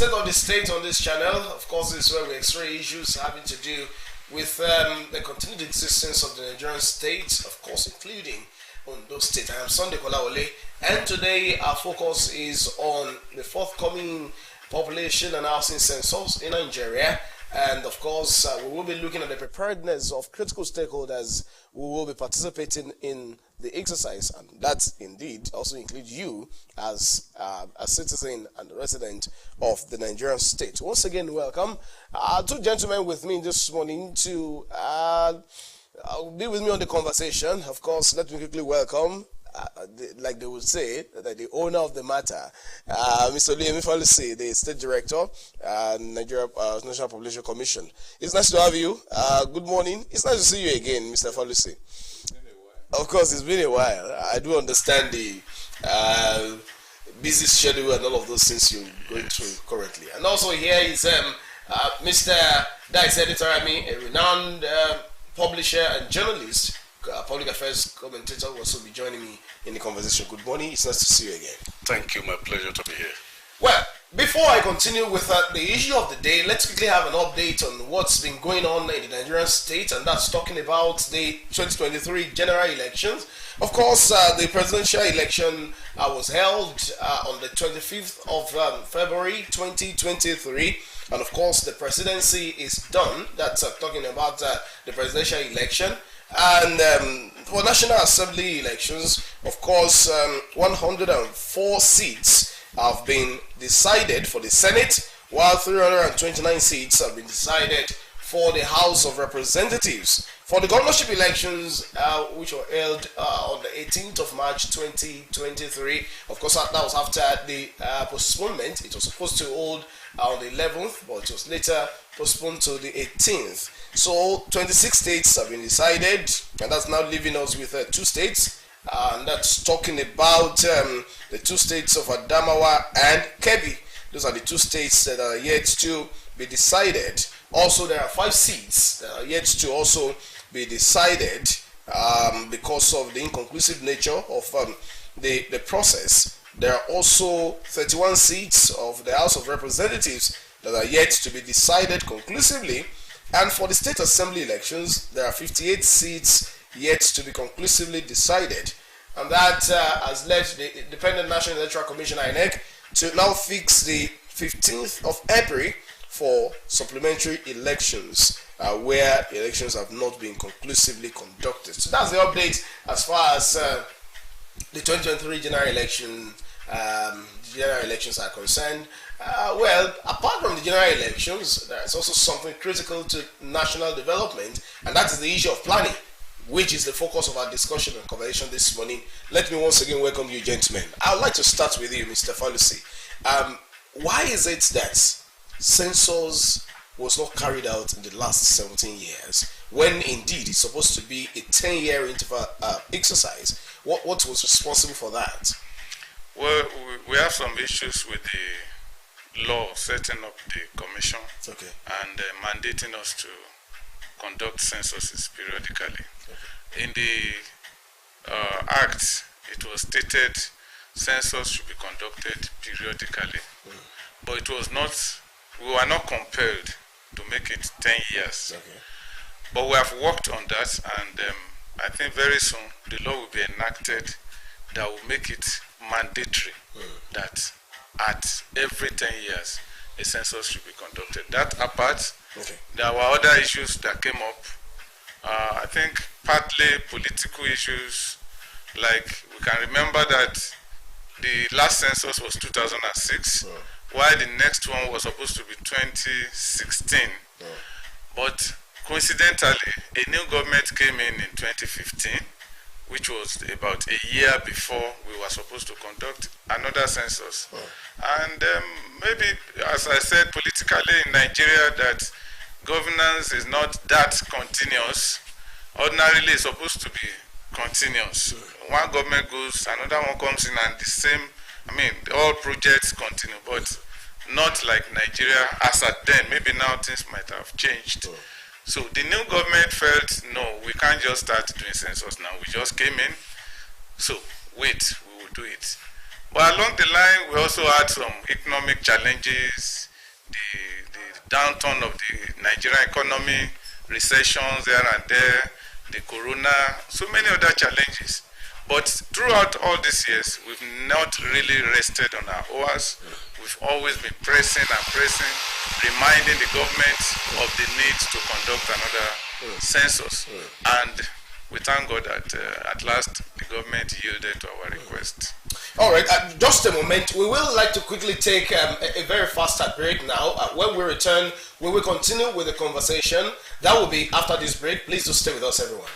State of the State on this channel, of course, is where we x-ray issues having to do with the continued existence of the Nigerian state, of course, including on those states. I am Sunday Kolawole, and today our focus is on the forthcoming population and housing census in Nigeria. And of course, we will be looking at the preparedness of critical stakeholders who will be participating in the exercise, and that indeed also includes you as a citizen and a resident of the Nigerian state. Once again, welcome. Two gentlemen with me this morning to be with me on the conversation. Of course, let me quickly welcome, like they would say, that the owner of the matter, Mr. Osrc, the State Director, Nigeria National Population Commission. It's nice to have you. Good morning. It's nice to see you again, Mr. Osrc. Of course, it's been a while. I do understand the busy schedule and all of those things you're going through currently. And also here is Mr. Dice Editor, a renowned publisher and journalist, public affairs commentator, will also be joining me in the conversation. Good morning. It's nice to see you again. Thank you. My pleasure to be here. Well, before I continue with the issue of the day, let's quickly have an update on what's been going on in the Nigerian state, and that's talking about the 2023 general elections. Of course, the presidential election was held on the 25th of February 2023, and of course, the presidency is done. That's talking about the presidential election. And for National Assembly elections, of course, 104 seats have been decided for the Senate, while 329 seats have been decided for the House of Representatives. For the governorship elections, which were held on the 18th of March 2023, of course, that was after the postponement. It was supposed to hold on the 11th, but it was later postponed to the 18th. So 26 states have been decided, and that's now leaving us with 2 states. And that's talking about the 2 states of Adamawa and Kebbi. Those are the 2 states that are yet to be decided. Also, there are 5 seats that are yet to also be decided because of the inconclusive nature of the process. There are also 31 seats of the House of Representatives that are yet to be decided conclusively. And for the state assembly elections, there are 58 seats yet to be conclusively decided, and that has led the Independent National Electoral Commission (INEC) to now fix the 15th of April for supplementary elections, where elections have not been conclusively conducted. So that's the update as far as the 2023 general elections are concerned. Well, apart from the general elections, there is also something critical to national development, and that is the issue of planning, which is the focus of our discussion and conversation this morning. Let me once again welcome you, gentlemen. I would like to start with you, Mr. Osrc. Why is it that census was not carried out in the last 17 years, when indeed it's supposed to be a 10-year interval exercise? What was responsible for that? Well, we have some issues with the law setting up the commission, okay, and mandating us to conduct censuses periodically. Okay. In the Act, it was stated census should be conducted periodically, but it was not. We were not compelled to make it 10 years. Okay. But we have worked on that, and I think very soon the law will be enacted that will make it mandatory that at every 10 years a census should be conducted. That apart, okay, there were other issues that came up. I think partly political issues, like we can remember that the last census was 2006, while the next one was supposed to be 2016. But coincidentally, a new government came in 2015, which was about a year before we were supposed to conduct another census. And maybe, as I said, politically in Nigeria, that governance is not that continuous. Ordinarily, it's supposed to be continuous. One government goes, another one comes in, and the same, all projects continue, but not like Nigeria as at then. Maybe now things might have changed. So the new government felt, no, we can't just start doing census now. We just came in, so wait, we will do it. But along the line, we also had some economic challenges, the downturn of the Nigerian economy, recessions here and there, the corona, so many other challenges. But throughout all these years, we've not really rested on our oars. We've always been pressing and pressing, reminding the government of the need to conduct another census. And we thank God that at last the government yielded to our request. All right, just a moment. We will like to quickly take a very fast break now. When we return, we will continue with the conversation. That will be after this break. Please do stay with us, everyone.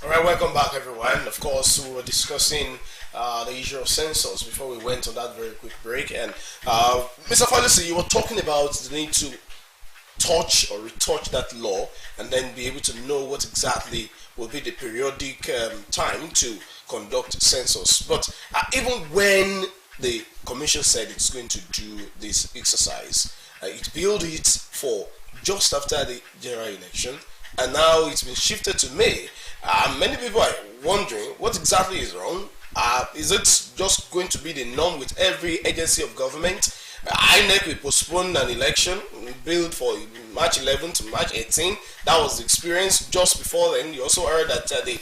All right, welcome back, everyone. Of course, we were discussing the issue of census before we went on that very quick break. And Mr. Falisi, you were talking about the need to touch or retouch that law and then be able to know what exactly will be the periodic time to conduct census. But even when the commission said it's going to do this exercise, it billed it for just after the general election, and now it's been shifted to May. Many people are wondering what exactly is wrong. Is it just going to be the norm with every agency of government? INEC will postpone an election billed for March 11 to March 18. That was the experience just before then. You also heard that the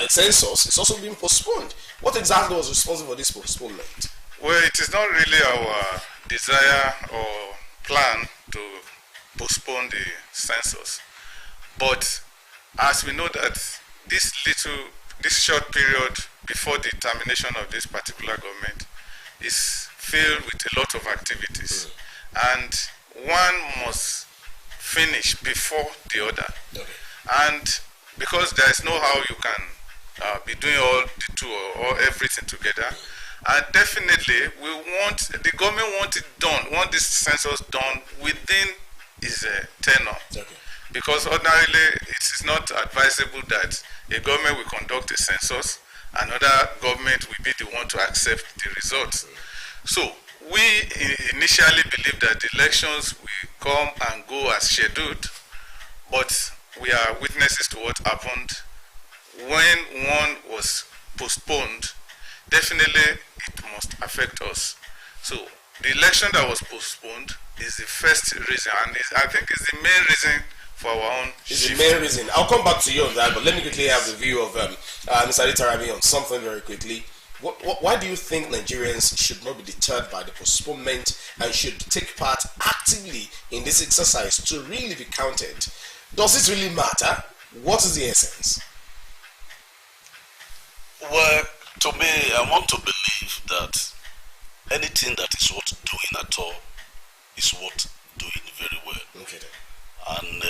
census is also being postponed. What exactly was responsible for this postponement? Well, it is not really our desire or plan to postpone the census, but as we know that this short period before the termination of this particular government is filled with a lot of activities, and one must finish before the other. Okay. And because there is no how you can be doing all the two or everything together, and definitely the government want this census done within its tenure. Okay. Because ordinarily it is not advisable that a government will conduct a census, another government will be the one to accept the results. So we initially believed that the elections will come and go as scheduled, but we are witnesses to what happened when one was postponed. Definitely it must affect us. So the election that was postponed is the first reason, and I think it's the main reason for our own It's shift. the main reason. I'll come back to you on that, but let me quickly have the view of Mr. Tarami on something very quickly. Why do you think Nigerians should not be deterred by the postponement and should take part actively in this exercise to really be counted? Does it really matter? What is the essence? Well, to me, I want to believe that anything that is worth doing at all is worth doing very well. Okay then. And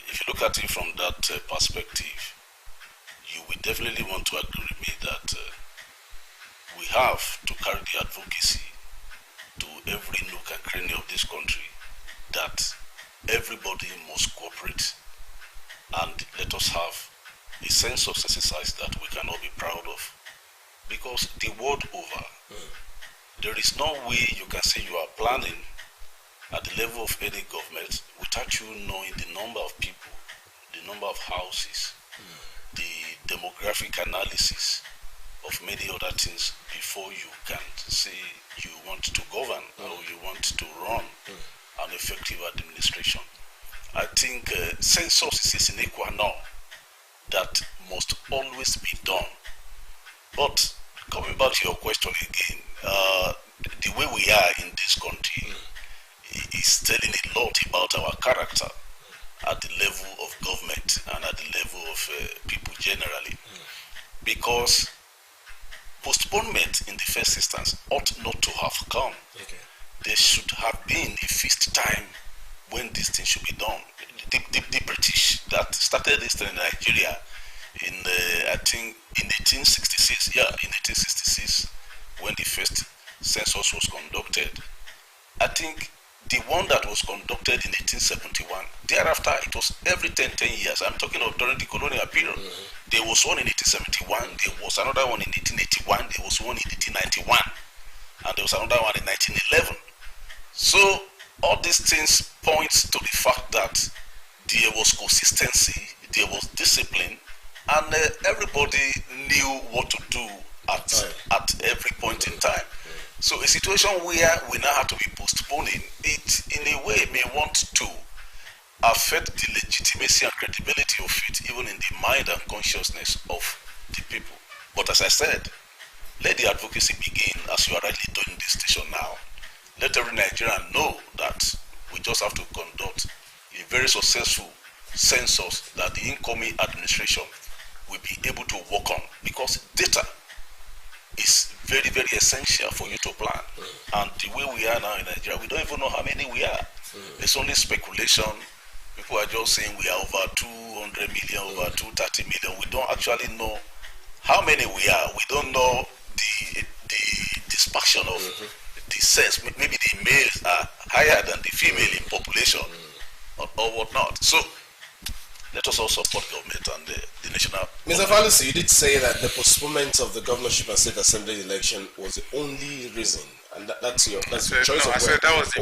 if you look at it from that perspective, you will definitely want to agree with me that we have to carry the advocacy to every nook and cranny of this country that everybody must cooperate and let us have a sense of exercise that we can all be proud of. Because the world over, there is no way you can say you are planning at the level of any government without you knowing the number of people, the number of houses, the demographic analysis of many other things before you can say you want to govern or you want to run an effective administration. I think census is an equal now that must always be done. But coming back to your question again, the way we are in this country is telling a lot about our character at the level of government and at the level of people generally. Because postponement in the first instance ought not to have come. Okay. There should have been a fixed time when this thing should be done. The British that started this thing in Nigeria in I think in 1866, in 1866, when the first census was conducted. I think the one that was conducted in 1871, thereafter it was every 10 years. I'm talking of during the colonial period. There was one in 1871, there was another one in 1881, there was one in 1891, and there was another one in 1911. So all these things point to the fact that there was consistency, there was discipline, and everybody knew what to do at every point in time. So a situation where we now have to be postponing it in a way may want to affect the legitimacy and credibility of it, even in the mind and consciousness of the people. But as I said, let the advocacy begin as you are rightly doing this station now. Let every Nigerian know that we just have to conduct a very successful census that the incoming administration will be able to work on, because data is very, very essential for you to plan. And the way we are now in Nigeria, we don't even know how many we are. It's only speculation. People are just saying we are over 200 million, over 230 million. We don't actually know how many we are. We don't know the dispersion of the sex. Maybe the males are higher than the female in population or whatnot. So let us also support government and the national. Mr. Falusi, you did say that the postponement of the governorship and state assembly election was the only reason, and that's your choice of word. I said that was the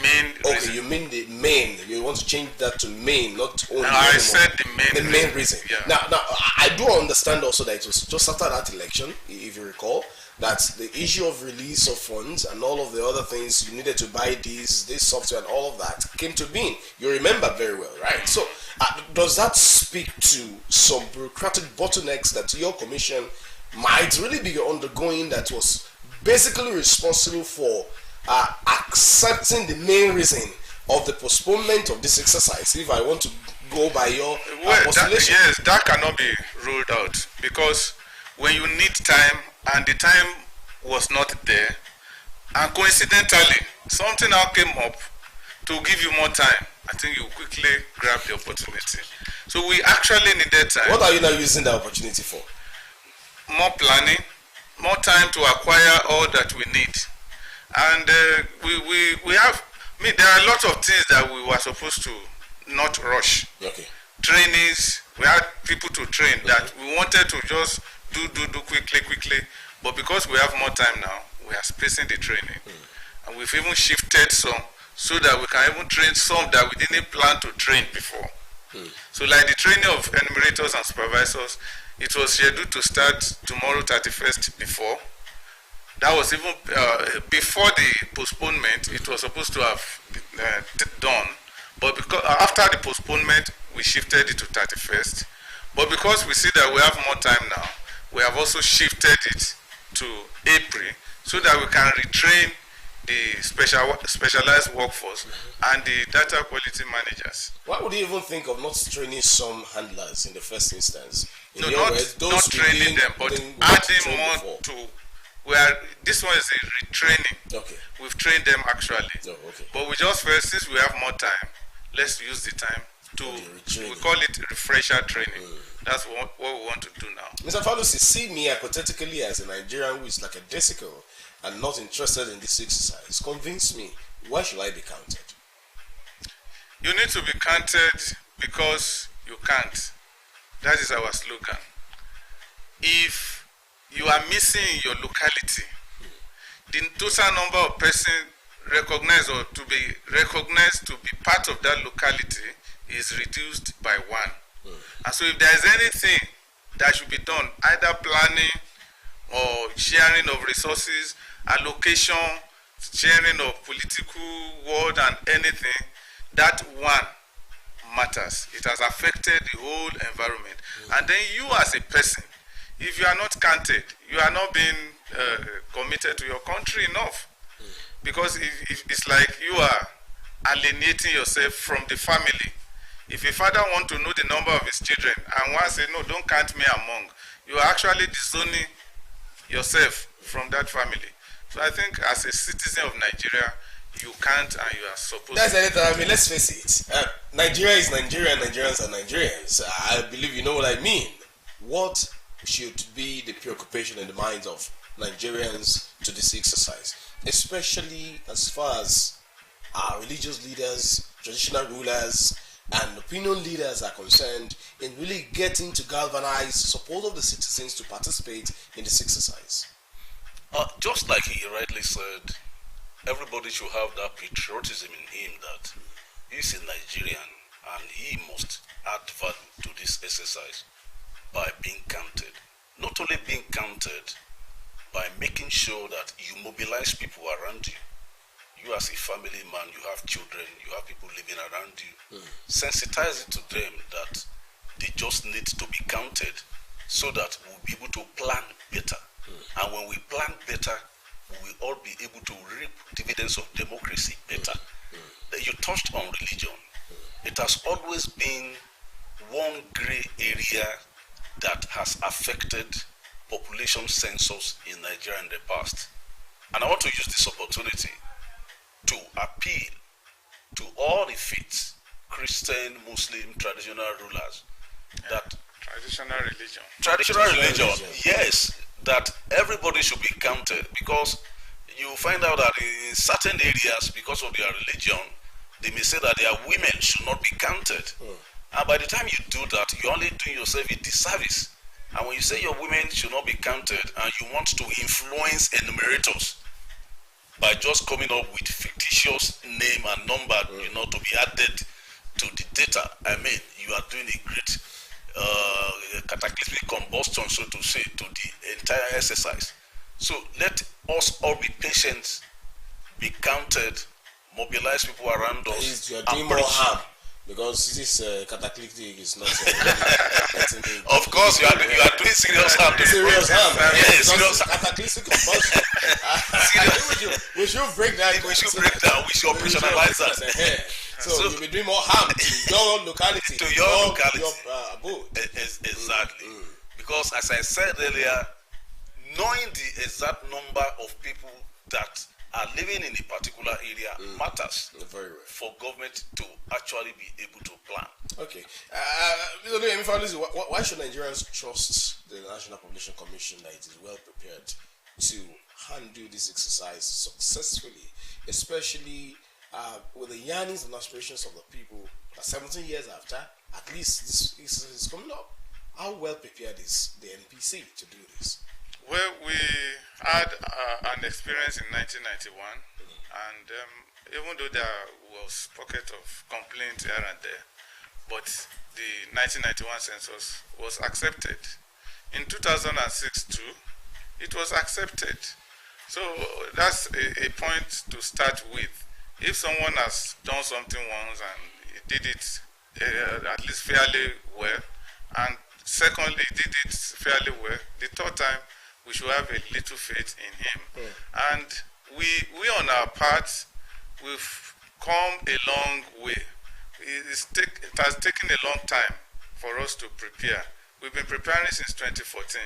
main Okay, reason. you mean the main? You want to change that to main, not only. No, I said the main reason. Yeah. Now, I do understand also that it was just after that election, if you recall, that the issue of release of funds and all of the other things you needed to buy this software and all of that came to being. You remember very well, right? So does that speak to some bureaucratic bottlenecks that your commission might really be undergoing that was basically responsible for accepting the main reason of the postponement of this exercise, if I want to go by your postulation? Yes, that cannot be ruled out, because when you need time and the time was not there, and coincidentally something now came up to give you more time, I think you quickly grab the opportunity. So we actually needed time. What are you now using the opportunity for? More planning, more time to acquire all that we need. And we have, there are a lot of things that we were supposed to not rush. Okay. Trainings, we had people to train that we wanted to just do quickly. But because we have more time now, we are spacing the training. And we've even shifted some so that we can even train some that we didn't plan to train before. So like the training of enumerators and supervisors, it was scheduled to start tomorrow 31st before. That was even before the postponement, it was supposed to have done. But because after the postponement, we shifted it to 31st. But because we see that we have more time now, we have also shifted it to April so that we can retrain the specialized workforce and the data quality managers. Why would you even think of not training some handlers in the first instance? No, not training them, but adding more to where this one is a retraining. Okay. We've trained them actually. Oh, okay. But we just felt since we have more time, let's use the time to, we call it refresher training. That's what we want to do now. Mr. Falusi, see me hypothetically as a Nigerian who is like a desical and not interested in this exercise. Convince me, why should I be counted? You need to be counted because you can't. That is our slogan. If you are missing in your locality, the total number of persons recognized or to be recognized to be part of that locality is reduced by 1. And so if there is anything that should be done, either planning or sharing of resources, allocation, sharing of political word and anything, that one matters. It has affected the whole environment. And then you as a person, if you are not counted, you are not being committed to your country enough. Because if it's like you are alienating yourself from the family. If a father wants to know the number of his children and one say, no, don't count me among, you are actually disowning yourself from that family. So I think as a citizen of Nigeria, you can't and you are supposed That's to. anything. I mean, let's face it. Nigeria is Nigeria, Nigerians are Nigerians. I believe you know what I mean. What should be the preoccupation in the minds of Nigerians to this exercise? Especially as far as our religious leaders, traditional rulers, and opinion leaders are concerned in really getting to galvanize support of the citizens to participate in this exercise. Just like he rightly said, everybody should have that patriotism in him that he's a Nigerian and he must add value to this exercise by being counted. Not only being counted, by making sure that you mobilize people around you. You as a family man, you have children, you have people living around you. Sensitize it to them that they just need to be counted so that we'll be able to plan better. And when we plan better, we will all be able to reap dividends of democracy better. You touched on religion. It has always been one gray area that has affected population census in Nigeria in the past. And I want to use this opportunity to appeal to all the faiths, Christian, Muslim, traditional rulers, that traditional religion, yes, that everybody should be counted, because you find out that in certain areas, because of their religion, they may say that their women should not be counted. And by the time you do that, you're only doing yourself a disservice. And when you say your women should not be counted and you want to influence enumerators by just coming up with fictitious name and number, to be added to the data, I mean, you are doing a great cataclysmic combustion, so to say, to the entire exercise. So let us all be patient, be counted, mobilize people around us. You are doing more harm. Because this cataclysmic is not. Of course, you are doing serious harm. Serious harm. Yes, serious cataclysmic compulsion. I agree with you. We should break that. We should break down. We should operationalize that. So you'll be doing more harm to your locality. To your locality. Your abode. Exactly. Because as I said earlier, knowing the exact number of people that are living in a particular area matters for government to actually be able to plan. Okay. Why should Nigerians trust the National Population Commission that it is well prepared to handle this exercise successfully, especially with the yearnings and aspirations of the people 17 years after, at least this exercise is coming up? How well prepared is the NPC to do this? Well, we had an experience in 1991, and even though there was pocket of complaints here and there, but the 1991 census was accepted. In 2006 too, it was accepted. So that's a point to start with. If someone has done something once and he did it at least fairly well, and secondly, he did it fairly well, the third time we should have a little faith in him. And we on our part, we've come a long way. It has taken a long time for us to prepare. We've been preparing since 2014,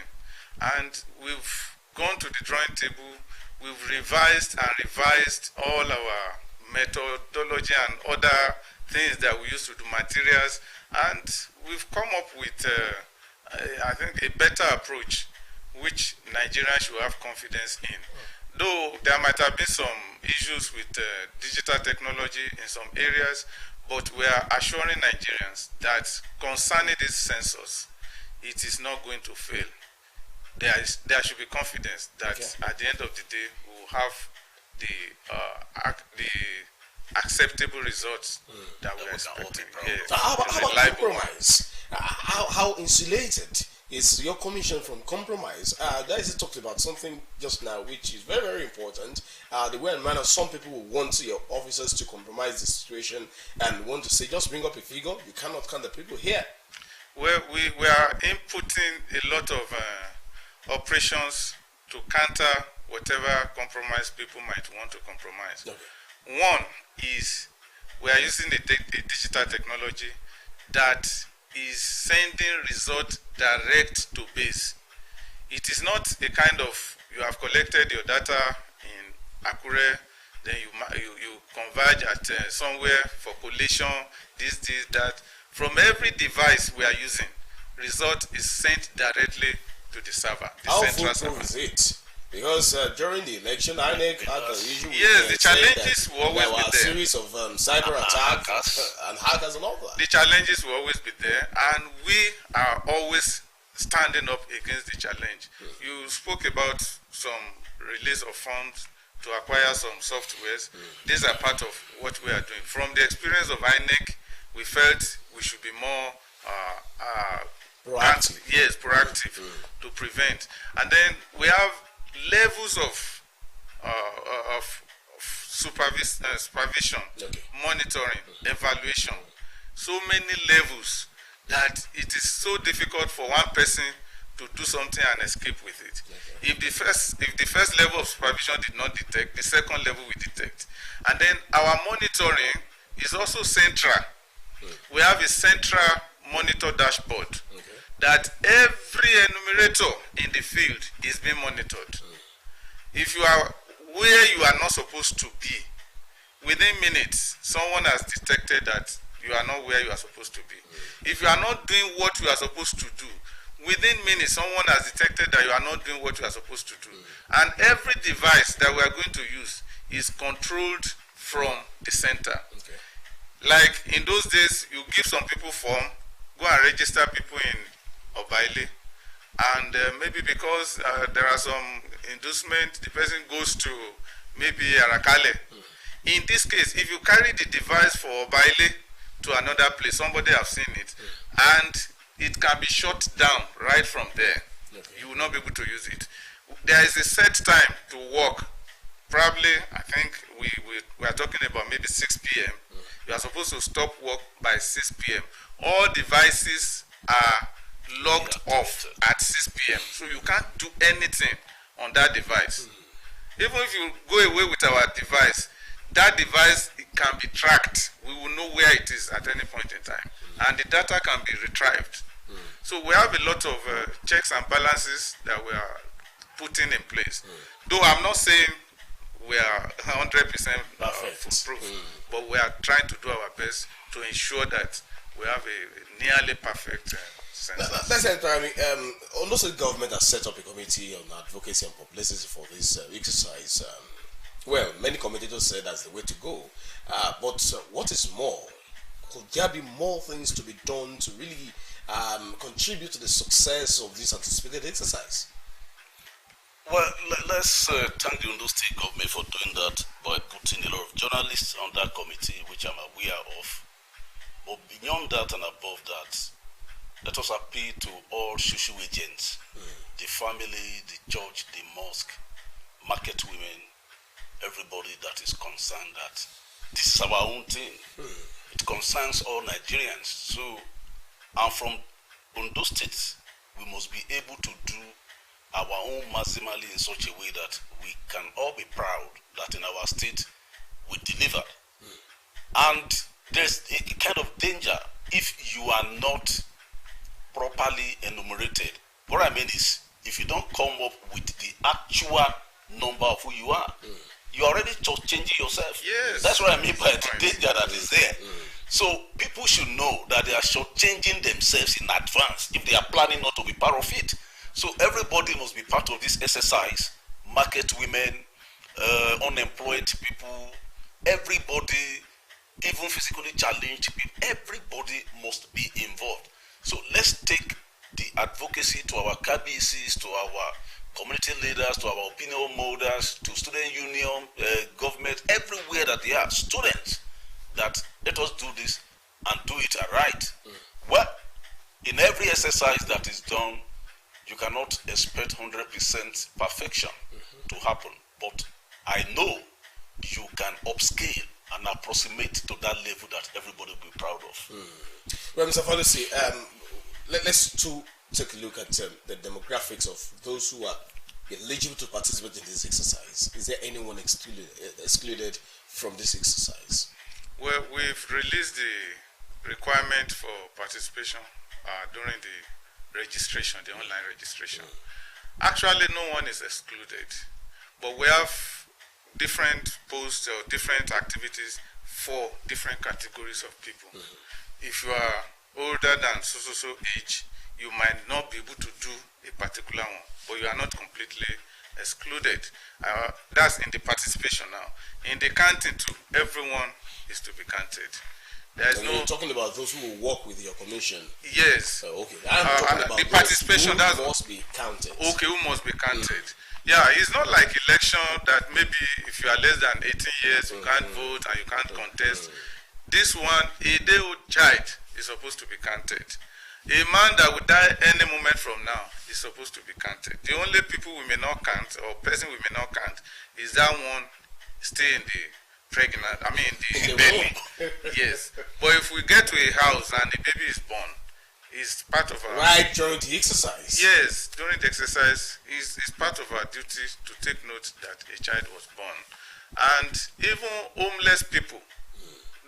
and we've gone to the drawing table. We've revised and revised all our methodology and other things that we use to do, materials, and we've come up with, I think, a better approach which Nigerians should have confidence in. Though there might have been some issues with digital technology in some areas, but we are assuring Nigerians that concerning these sensors, it is not going to fail. There should be confidence that at the end of the day we will have the acceptable results that we are expecting. So how about compromise? How insulated is your commission from compromise? Guys, talked about something just now which is very, very important. The way and manner some people will want your officers to compromise the situation and want to say, just bring up a figure. You cannot count the people here. Well, we are inputting a lot of operations to counter whatever compromise people might want to compromise. Okay. One is we are using the digital technology that is sending results direct to base. It is not a kind of, you have collected your data in Akure, then you converge at somewhere for collation, this, that. From every device we are using, result is sent directly to the server. How foolproof is it? Because during the election, INEC had the issue. Yes, the challenges will always be there. There were a series of cyber attacks and hackers and all that. The challenges will always be there, and we are always standing up against the challenge. You spoke about some release of funds to acquire some softwares. These are part of what we are doing. From the experience of INEC, we felt we should be more proactive. Proactive to prevent. And then we have levels of supervision, monitoring, evaluation. So many levels that it is so difficult for one person to do something and escape with it. If the first level of supervision did not detect, the second level will detect. And then our monitoring is also central. We have a central monitor dashboard that every enumerator in the field is being monitored. If you are where you are not supposed to be, within minutes, someone has detected that you are not where you are supposed to be. If you are not doing what you are supposed to do, within minutes, someone has detected that you are not doing what you are supposed to do. And every device that we are going to use is controlled from the center. Like in those days, you give some people form, go and register people in Obaile, and maybe because there are some inducement, the person goes to maybe Arakale. In this case, if you carry the device for Obaile to another place, somebody has seen it, and it can be shut down right from there. You will not be able to use it. There is a set time to work. Probably, I think we are talking about maybe 6 p.m. You are supposed to stop work by 6 p.m. All devices are locked off at 6 p.m. So you can't do anything on that device. Even if you go away with our device, that device can be tracked. We will know where it is at any point in time. And the data can be retrieved. So we have a lot of checks and balances that we are putting in place. Though I'm not saying we are 100% foolproof, but we are trying to do our best to ensure that we have a nearly perfect census. That's entirely. Also, the government has set up a committee on advocacy and publicity for this exercise. Well, many commentators say that's the way to go. But what is more? Could there be more things to be done to really contribute to the success of this anticipated exercise? Well, let's thank the Ondo State government for doing that by putting a lot of journalists on that committee, which I'm aware of. But beyond that and above that, let us appeal to all social agents, the family, the church, the mosque, market women, everybody that is concerned that this is our own thing. It concerns all Nigerians. So, and from Ondo State, we must be able to do our own maximally in such a way that we can all be proud that in our state we deliver. And there's a kind of danger if you are not properly enumerated. What I mean is, if you don't come up with the actual number of who you are, you're already changing yourself. Yes. That's what I mean by the danger that is there. So people should know that they are shortchanging themselves in advance if they are planning not to be part of it. So everybody must be part of this exercise. Market women, unemployed people, everybody, even physically challenged people, everybody must be involved. So let's take the advocacy to our KBCs, to our community leaders, to our opinion holders, to student union, government, everywhere that they are, students, that let us do this and do it right. Well, in every exercise that is done, you cannot expect 100% perfection to happen. But I know you can upscale and approximate to that level that everybody will be proud of. Well, Mr. Policy, let's take a look at the demographics of those who are eligible to participate in this exercise. Is there anyone excluded from this exercise? Well, we've released the requirement for participation during the registration, the online registration. Actually, no one is excluded, but we have different posts or different activities for different categories of people. If you are older than so age, you might not be able to do a particular one, but you are not completely excluded. That's in the participation now. In the counting too, everyone is to be counted. There is no. You're talking about those who will work with your commission. Yes. Okay. I'm talking about the participation that must be counted. Okay, who must be counted? Yeah, it's not like election that maybe if you are less than 18 years, you can't vote and you can't contest. This one, a day-old child is supposed to be counted. A man that will die any moment from now is supposed to be counted. The only people we may not count, or person we may not count, is that one stay in the pregnant, the baby. Yes. But if we get to a house and the baby is born, it's part of our... Right during the exercise? Yes, during the exercise, it's part of our duty to take note that a child was born. And even homeless people,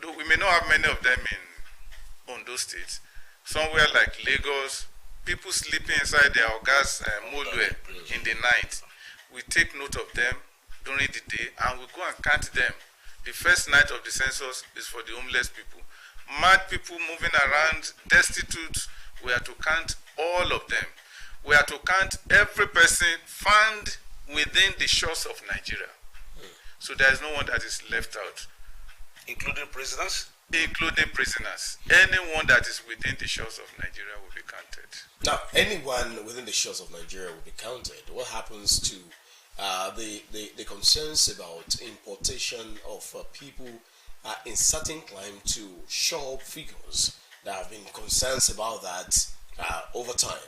though we may not have many of them in Ondo State, somewhere like Lagos, people sleeping inside their gas molue in the night, we take note of them during the day and we go and count them. The first night of the census is for the homeless people. Mad people moving around, destitute, we are to count all of them. We are to count every person found within the shores of Nigeria. So there is no one that is left out. Including prisoners? including prisoners. Anyone that is within the shores of Nigeria will be counted. Now, anyone within the shores of Nigeria will be counted. What happens to the concerns about importation of people in certain climate to show up figures? There have been concerns about that over time.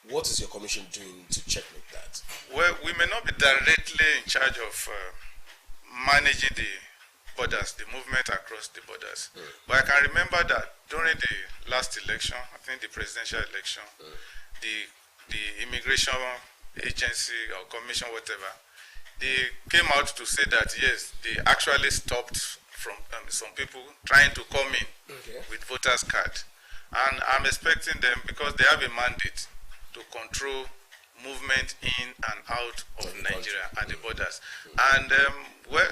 What is your commission doing to checkmate that? Well, we may not be directly in charge of managing the borders, the movement across the borders. But I can remember that during the last election, I think the presidential election, the immigration agency or commission, whatever, they came out to say that yes, they actually stopped from some people trying to come in with voters' card. And I'm expecting them, because they have a mandate to control movement in and out of Nigeria at the borders. And well,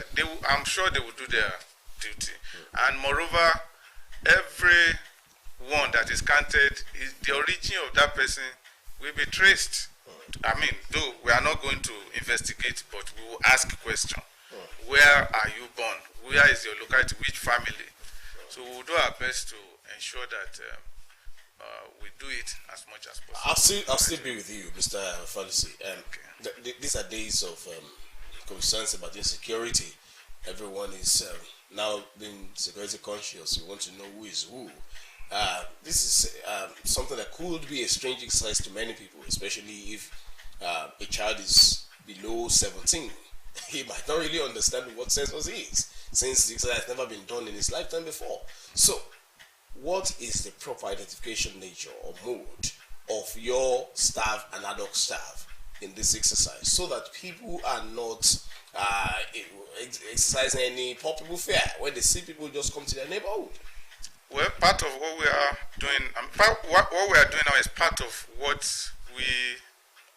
I'm sure they will do their duty. And moreover, everyone that is counted, the origin of that person will be traced. I mean, though we are not going to investigate, but we will ask a question. Where are you born? Where is your locality? Which family? So we will do our best to ensure that we do it as much as possible. I'll still be with you, Mr. Falisi. These are days of concerns about insecurity. Everyone is now being security conscious. You want to know who is who. This is something that could be a strange exercise to many people, especially if a child is below 17. He might not really understand what census is, since the exercise has never been done in his lifetime before. So, what is the proper identification nature or mode of your staff and ad hoc staff in this exercise so that people are not exercising any popular fear when they see people just come to their neighborhood? Well, part of what we are doing, what we are doing now is part of what we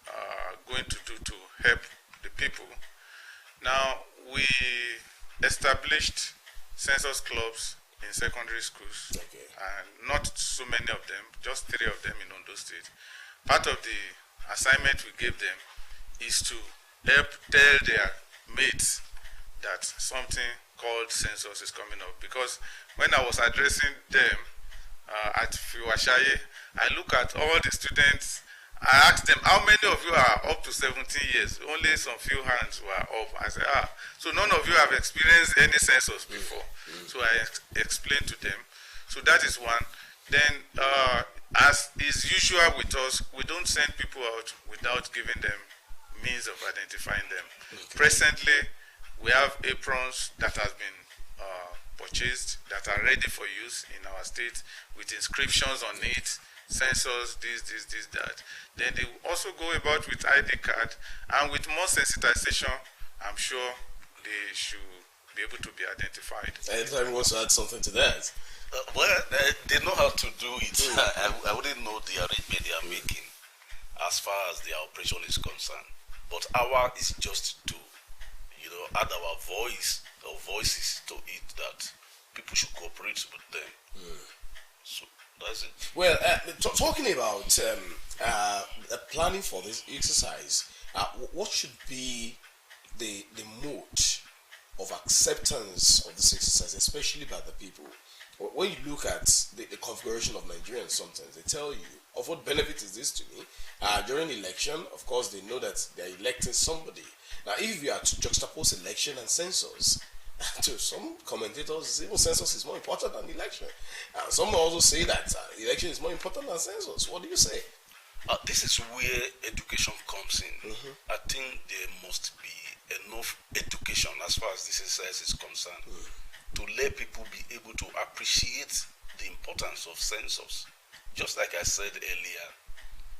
are going to do to help the people. Now, we established census clubs in secondary schools, and not so many of them, just 3 of them in Ondo State. Part of the assignment we gave them is to help tell their mates that something called census is coming up. Because when I was addressing them at Fiwashaye, I look at all the students. I asked them, how many of you are up to 17 years? Only some few hands were up. I said, so none of you have experienced any census before. So I explained to them. So that is one. Then, as is usual with us, we don't send people out without giving them means of identifying them. Presently, we have aprons that has been purchased that are ready for use in our state with inscriptions on it. Census, this, that. Then they also go about with ID card, and with more sensitization, I'm sure they should be able to be identified. Anytime you want to add something to that? They know how to do it. I wouldn't know the arrangement they are making as far as their operation is concerned. But our is just to, add our voices to it, that people should cooperate with them. So that's it. Well, talking about planning for this exercise, what should be the mode of acceptance of this exercise, especially by the people? When you look at the configuration of Nigerians, sometimes they tell you, of what benefit is this to me? During election, of course, they know that they're electing somebody. Now, if you are to juxtapose election and census, to some commentators, even census is more important than election. Some also say that election is more important than census. What do you say? This is where education comes in. I think there must be enough education as far as this exercise is concerned to let people be able to appreciate the importance of census. Just like I said earlier,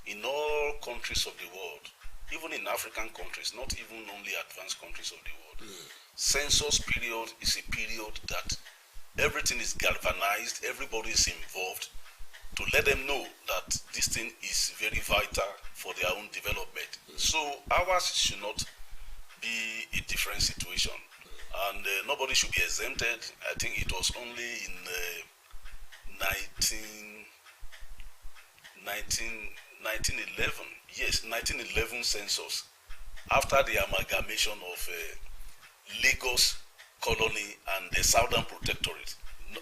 in all countries of the world, even in African countries, not even only advanced countries of the world, census period is a period that everything is galvanized, everybody is involved, to let them know that this thing is very vital for their own development. So ours should not be a different situation, and nobody should be exempted. I think it was only in 1911 census, after the amalgamation of Lagos colony and the Southern Protectorate,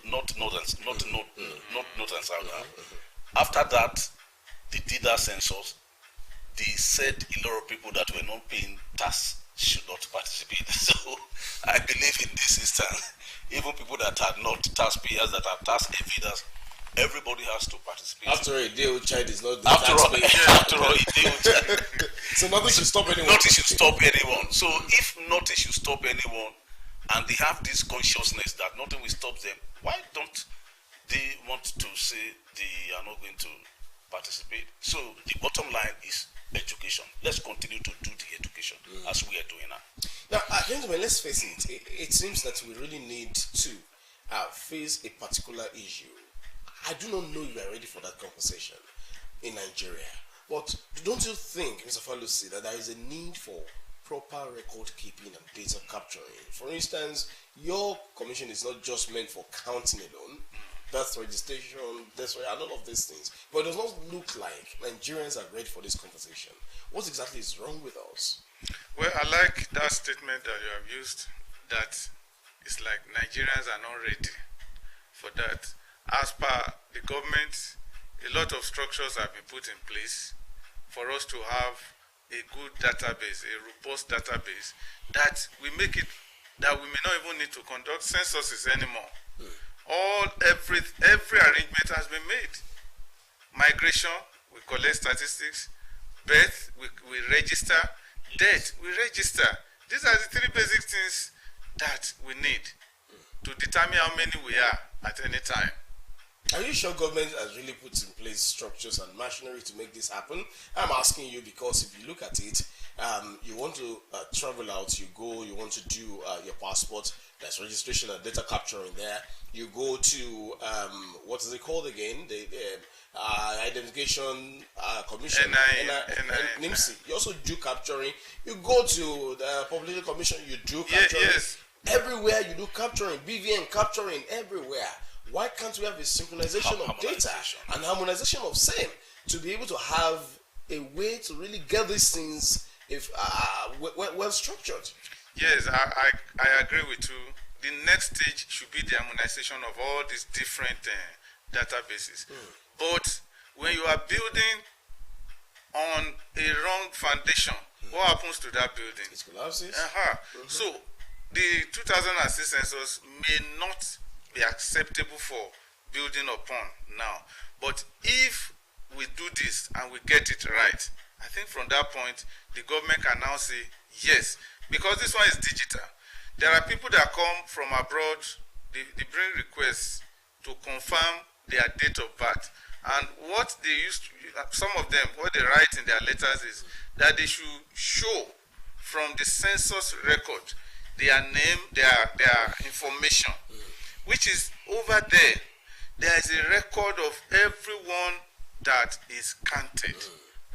not North and Southern. After that, they did that census. They said a lot of people that were not paying tax should not participate. So I believe in this instance, even people that are not taxpayers, that are tax evaders, everybody has to participate. After a day old child is not the after all, a day old child. So nothing should stop anyone. Nothing should stop anyone. So if nothing should stop anyone, and they have this consciousness that nothing will stop them, why don't they want to say they are not going to participate? So the bottom line is education. Let's continue to do the education as we are doing now. Now, gentlemen, let's face it. It seems that we really need to face a particular issue. I do not know you are ready for that conversation in Nigeria. But don't you think, Mr. Falusi, that there is a need for proper record keeping and data capturing? For instance, your commission is not just meant for counting alone, birth registration, and all of these things. But it does not look like Nigerians are ready for this conversation. What exactly is wrong with us? Well, I like that statement that you have used, that it's like Nigerians are not ready for that. As per the government, a lot of structures have been put in place for us to have a good database, a robust database, that we make it that we may not even need to conduct censuses anymore. Every arrangement has been made. Migration, we collect statistics. Birth, we register. Death, we register. These are the 3 basic things that we need to determine how many we are at any time. Are you sure government has really put in place structures and machinery to make this happen? I'm asking you because if you look at it, you want to travel out, you go, you want to do your passport, there's registration and data capturing there. You go to, what is it called again? The Identification Commission, NIMC. You also do capturing. You go to the Public Commission, you do capturing. Yes. Everywhere you do capturing, BVN capturing everywhere. Why can't we have a synchronization of data and harmonization of same to be able to have a way to really get these things if well structured? Yes, I agree with you. The next stage should be the harmonization of all these different databases. But when you are building on a wrong foundation, what happens to that building? It collapses. So the 2006 census may not be acceptable for building upon now. But if we do this and we get it right, I think from that point, the government can now say, yes, because this one is digital. There are people that come from abroad, they bring requests to confirm their date of birth. And what they used to, some of them, what they write in their letters is that they should show from the census record their name, their information, which is over there. There is a record of everyone that is counted.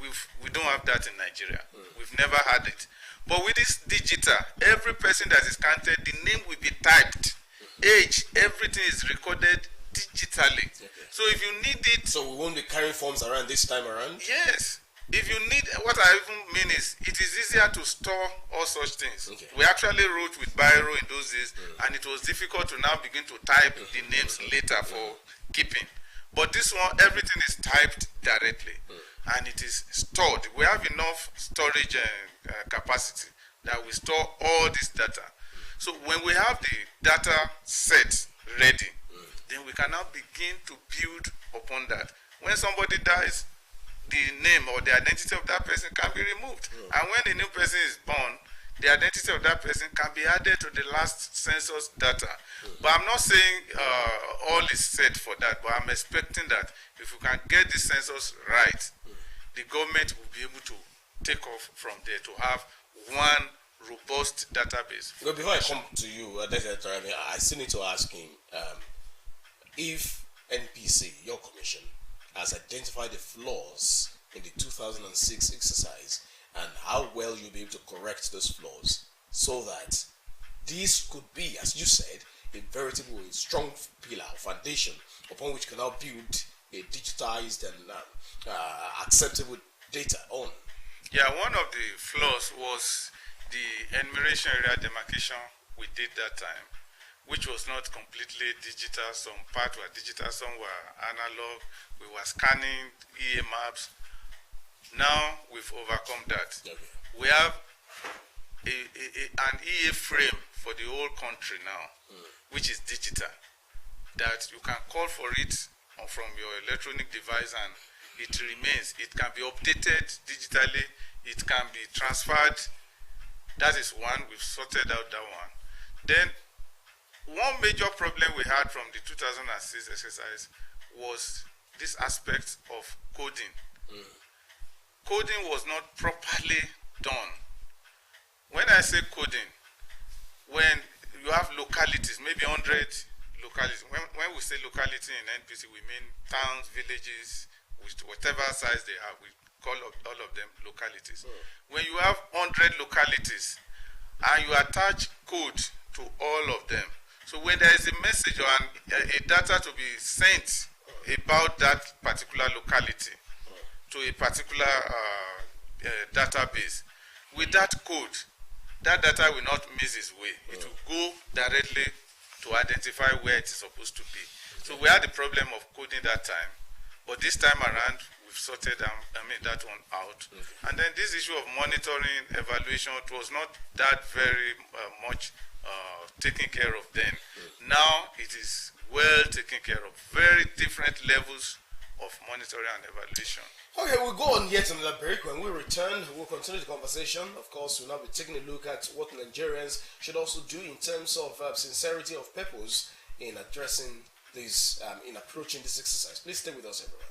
We don't have that in Nigeria. We've never had it. But with this digital, every person that is counted, the name will be typed. Age, everything is recorded digitally. So if you need it... So we won't be carrying forms around this time around? Yes. If you need... What I even mean is, it is easier to store all such things. We actually wrote with biro in those days, and it was difficult to now begin to type the names later for keeping. But this one, everything is typed directly, and it is stored. We have enough storage capacity that we store all this data. So when we have the data set ready, then we can now begin to build upon that. When somebody dies, the name or the identity of that person can be removed. And when a new person is born, the identity of that person can be added to the last census data. But I'm not saying all is set for that, but I'm expecting that if we can get the census right, the government will be able to take off from there to have one robust database. Well, before I come to you, I still need to ask him, if NPC, your commission, has identified the flaws in the 2006 exercise and how well you'll be able to correct those flaws so that this could be, as you said, a veritable, strong pillar, foundation upon which you can now build a digitized and acceptable data on. Yeah, one of the flaws was the enumeration area demarcation we did that time, which was not completely digital. Some parts were digital, some were analog. We were scanning EA maps. Now we've overcome that. We have an EA frame for the whole country now, which is digital, that you can call for it from your electronic device and it remains. It can be updated digitally. It can be transferred. That is one. We've sorted out that one. Then one major problem we had from the 2006 exercise was this aspect of coding. Coding was not properly done. When I say coding, when you have localities, maybe 100 localities. When we say locality in NPC, we mean towns, villages, whatever size they have. We call all of them localities. When you have 100 localities and you attach code to all of them, so when there is a message or a data to be sent about that particular locality to a particular database, with that code, that data will not miss its way. It will go directly to identify where it is supposed to be. So we had the problem of coding that time, but this time around, we've sorted that one out. And then this issue of monitoring, evaluation, it was not that very much taken care of then. Now it is well taken care of. Very different levels of monitoring and evaluation. Okay, we'll go on yet another break. When we return, we'll continue the conversation. Of course, we'll now be taking a look at what Nigerians should also do in terms of sincerity of purpose in addressing this in approaching this exercise? Please stay with us, everyone.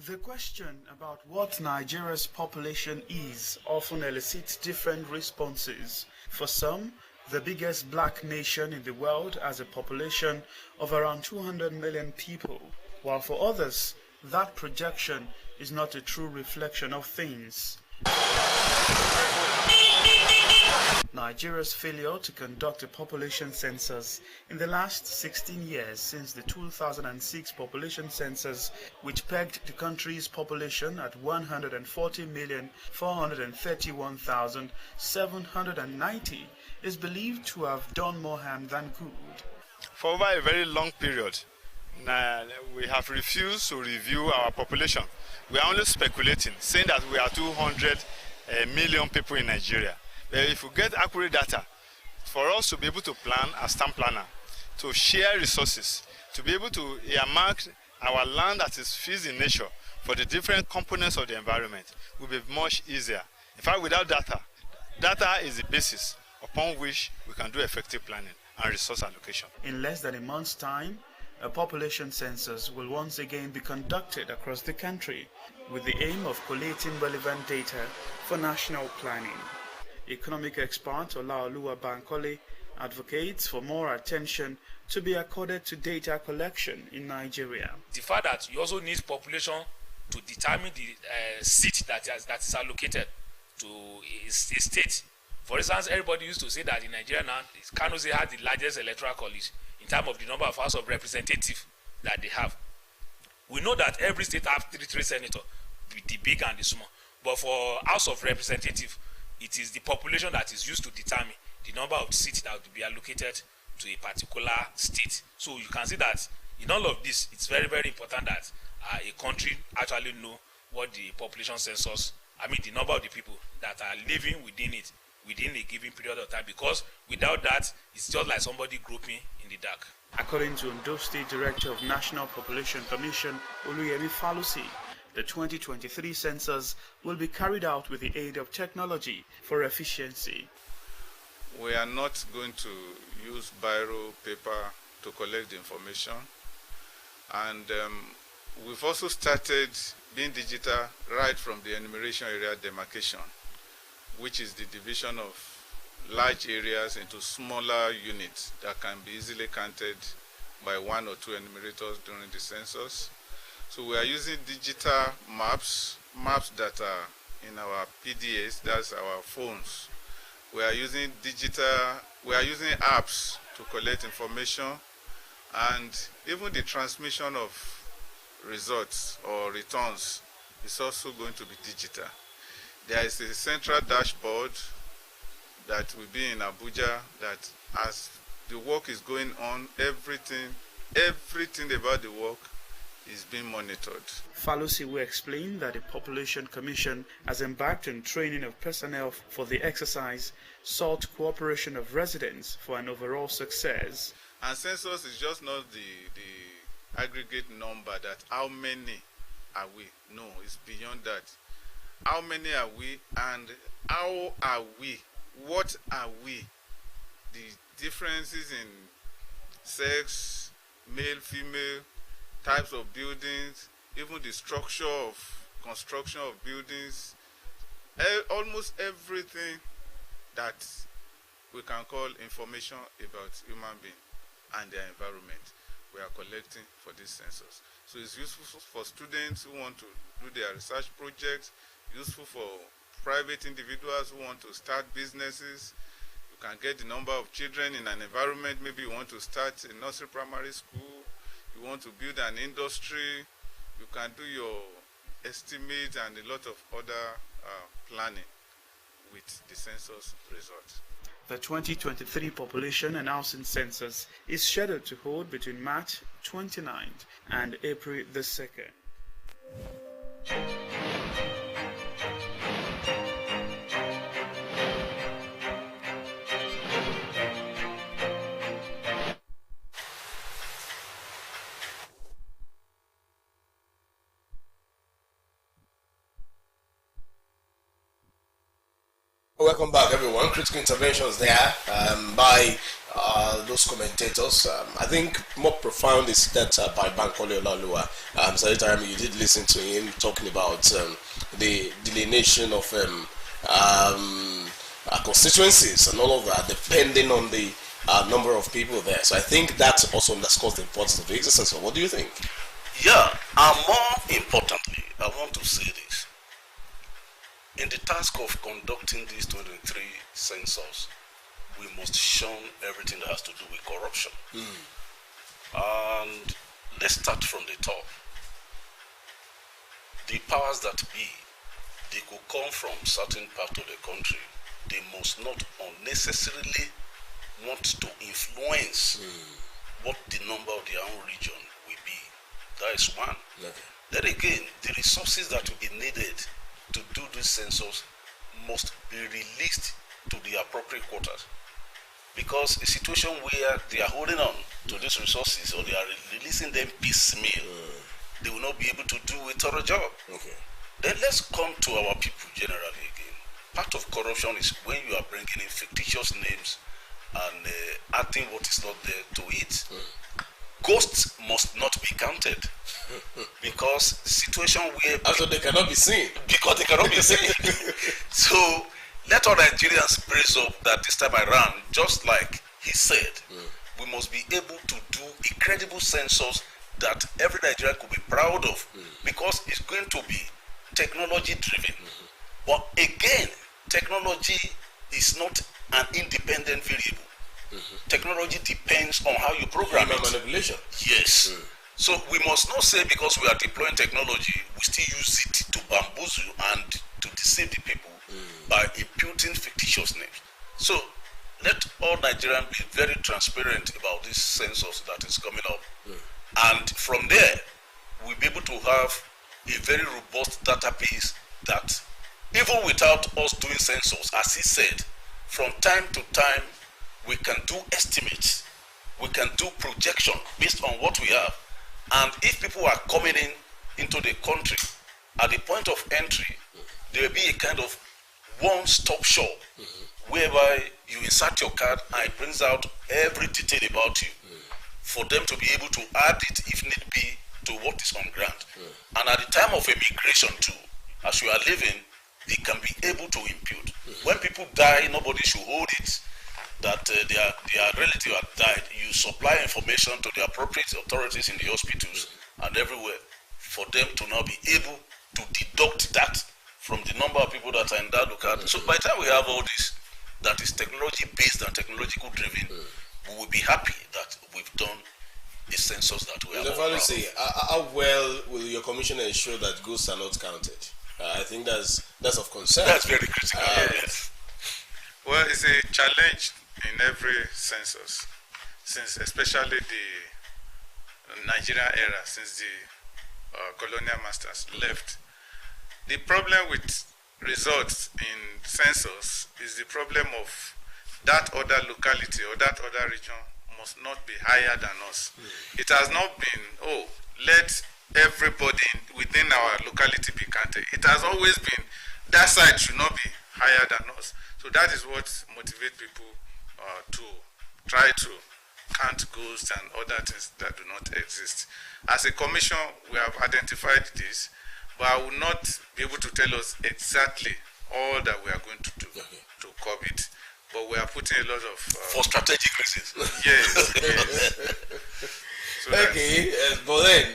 The question about what Nigeria's population is often elicits different responses. For some, the biggest black nation in the world has a population of around 200 million people, while for others, that projection is not a true reflection of things. Nigeria's failure to conduct a population census in the last 16 years since the 2006 population census, which pegged the country's population at 140,431,790, is believed to have done more harm than good. For over a very long period, we have refused to review our population. We are only speculating, saying that we are 200 million people in Nigeria. But if we get accurate data, for us to be able to plan as town planner, to share resources, to be able to earmark our land that is fused in nature for the different components of the environment will be much easier. In fact, without data, data is the basis upon which we can do effective planning and resource allocation. In less than a month's time, a population census will once again be conducted across the country with the aim of collating relevant data for national planning. Economic expert Olaoluwa Bankole advocates for more attention to be accorded to data collection in Nigeria. The fact that you also need population to determine the seat that is allocated to a state. For instance, everybody used to say that in Nigeria now, Kano State has the largest electoral college in terms of the number of House of Representatives that they have. We know that every state has three senators, the big and the small. But for House of Representatives, it is the population that is used to determine the number of seats that will be allocated to a particular state. So you can see that in all of this, it's very, very important that a country actually know what the population census, the number of the people that are living within it, within a given period of time, because without that, it's just like somebody groping in the dark. According to Ondo State Director of National Population Commission, Oluyemi Falusi, the 2023 census will be carried out with the aid of technology for efficiency. We are not going to use biro, paper to collect the information. And we've also started being digital right from the enumeration area demarcation, which is the division of large areas into smaller units that can be easily counted by one or two enumerators during the census. So we are using digital maps that are in our PDAs, that's our phones. We are using apps to collect information, and even the transmission of results or returns is also going to be digital. There is a central dashboard that will be in Abuja that as the work is going on, everything about the work is being monitored. Falusi will explain that the Population Commission has embarked on training of personnel for the exercise, sought cooperation of residents for an overall success. And census is just not the aggregate number that how many are we? No, it's beyond that. How many are we and how are we? What are we? The differences in sex, male, female, types of buildings, even the structure of construction of buildings, almost everything that we can call information about human being and their environment, we are collecting for this census. So it's useful for students who want to do their research projects, useful for private individuals who want to start businesses. You can get the number of children in an environment. Maybe you want to start a nursery primary school, you want to build an industry, you can do your estimate and a lot of other planning with the census results. The 2023 Population and Housing Census is scheduled to hold between March 29th and April the 2nd. Welcome back, everyone. Critical interventions there by those commentators. I think more profound is that by Bankole Olaoluwa. Mr. Itarami, you did listen to him talking about the delineation of constituencies and all of that, depending on the number of people there. So I think that also underscores the importance of the exercise. So what do you think? Yeah, and more importantly, I want to say this. In the task of conducting these 23 census, we must shun everything that has to do with corruption. And let's start from the top. The powers that be, they could come from certain part of the country. They must not unnecessarily want to influence what the number of their own region will be. That is one. Okay. Then again, the resources that will be needed to do this census must be released to the appropriate quarters. Because a situation where they are holding on to these resources or they are releasing them piecemeal, they will not be able to do a thorough job. Okay. Then let's come to our people generally again. Part of corruption is when you are bringing in fictitious names and adding what is not there to it. Ghosts must not be counted because situation where Also, they cannot be seen. because they cannot be seen. So let all Nigerians praise up that this time around, just like he said, we must be able to do a credible census that every Nigerian could be proud of because it's going to be technology driven. But again, technology is not an independent variable. Technology depends on how you program Human it. manipulation. Yes. So we must not say because we are deploying technology, we still use it to bamboozle and to deceive the people by imputing fictitious names. So let all Nigerians be very transparent about this census that is coming up. And from there, we'll be able to have a very robust database that even without us doing census, as he said, from time to time, we can do estimates, we can do projection based on what we have. And if people are coming into the country, at the point of entry, there will be a kind of one-stop shop whereby you insert your card and it brings out every detail about you for them to be able to add it, if need be, to what is on ground. And at the time of immigration too, as you are living, they can be able to impute. When people die, nobody should hold it that their relative had died. You supply information to the appropriate authorities in the hospitals and everywhere for them to now be able to deduct that from the number of people that are in that locality. So by the time we have all this that is technology based and technological driven, we will be happy that we've done a census that we have. How well will your commissioner ensure that ghosts are not counted? I think that's of concern. That's very critical. Yes. Well, it's a challenge in every census, since especially the Nigerian era, since the colonial masters left. The problem with results in census is the problem of that other locality or that other region must not be higher than us. It has not been, let everybody within our locality be counted. It has always been, that side should not be higher than us. So that is what motivates people to try to count ghosts and other things that do not exist. As a commission, we have identified this, but I will not be able to tell us exactly all that we are going to do to curb it. But we are putting a lot of... for strategic reasons. Yes. So but then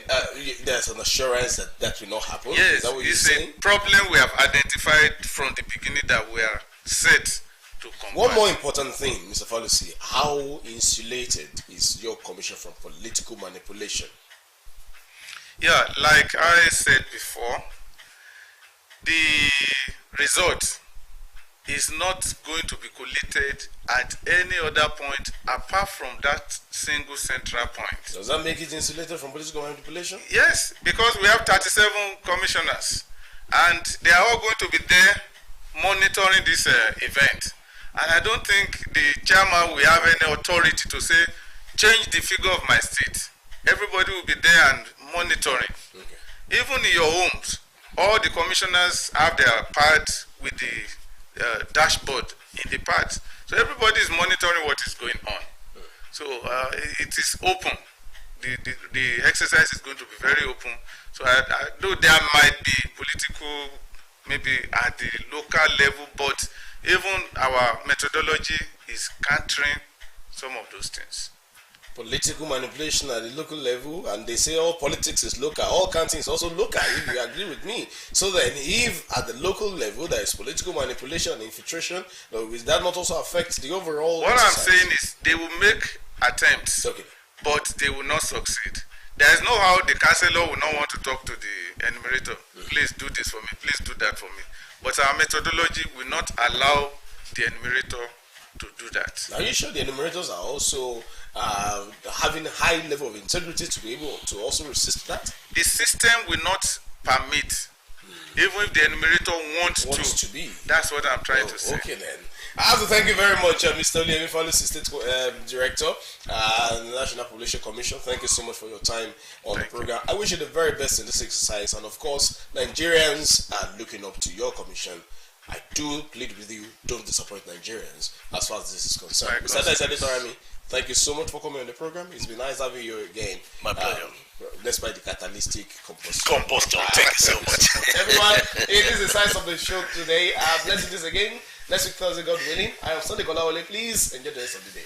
there's an assurance that will not happen. Yes, Is that what you're it's saying? a problem we have identified from the beginning that we are set to combat. One more important thing, Mr. Falusi, how insulated is your commission from political manipulation? Yeah, like I said before, the result is not going to be collated at any other point apart from that single central point. Does that make it insulated from political manipulation? Yes, because we have 37 commissioners and they are all going to be there monitoring this event. And I don't think the chairman will have any authority to say, change the figure of my state. Everybody will be there and monitoring. Okay. Even in your homes, all the commissioners have their pad with the dashboard in the pad. So everybody is monitoring what is going on. So it is open. The exercise is going to be very open. So though there might be political, maybe at the local level, but even our methodology is countering some of those things. Political manipulation at the local level, and they say all politics is local, all counting is also local, if you agree with me. So then, if at the local level there is political manipulation and infiltration, will that not also affect the overall What exercise? I'm saying is they will make attempts, Okay. but they will not succeed. There is no how the chancellor will not want to talk to the enumerator. Please do this for me, please do that for me. But our methodology will not allow the enumerator to do that. Are you sure the enumerators are also having a high level of integrity to be able to also resist that? The system will not permit, even if the enumerator wants To be. That's what I'm trying to say. Okay then. I have to thank you very much, Mr. Oliemi Falusi, State Director, National Population Commission. Thank you so much for your time on the program. I wish you the very best in this exercise, and of course, Nigerians are looking up to your commission. I do plead with you, don't disappoint Nigerians as far as this is concerned. Mr. Editor Army, thank you so much for coming on the program. It's been nice having you again. My pleasure. Let's buy the catalytic composter. Thank you so much. Everyone, it is the size of the show today. Let's do this again. Next week, Thursday, God willing. I am Sunday Kolawole. Please enjoy the rest of the day.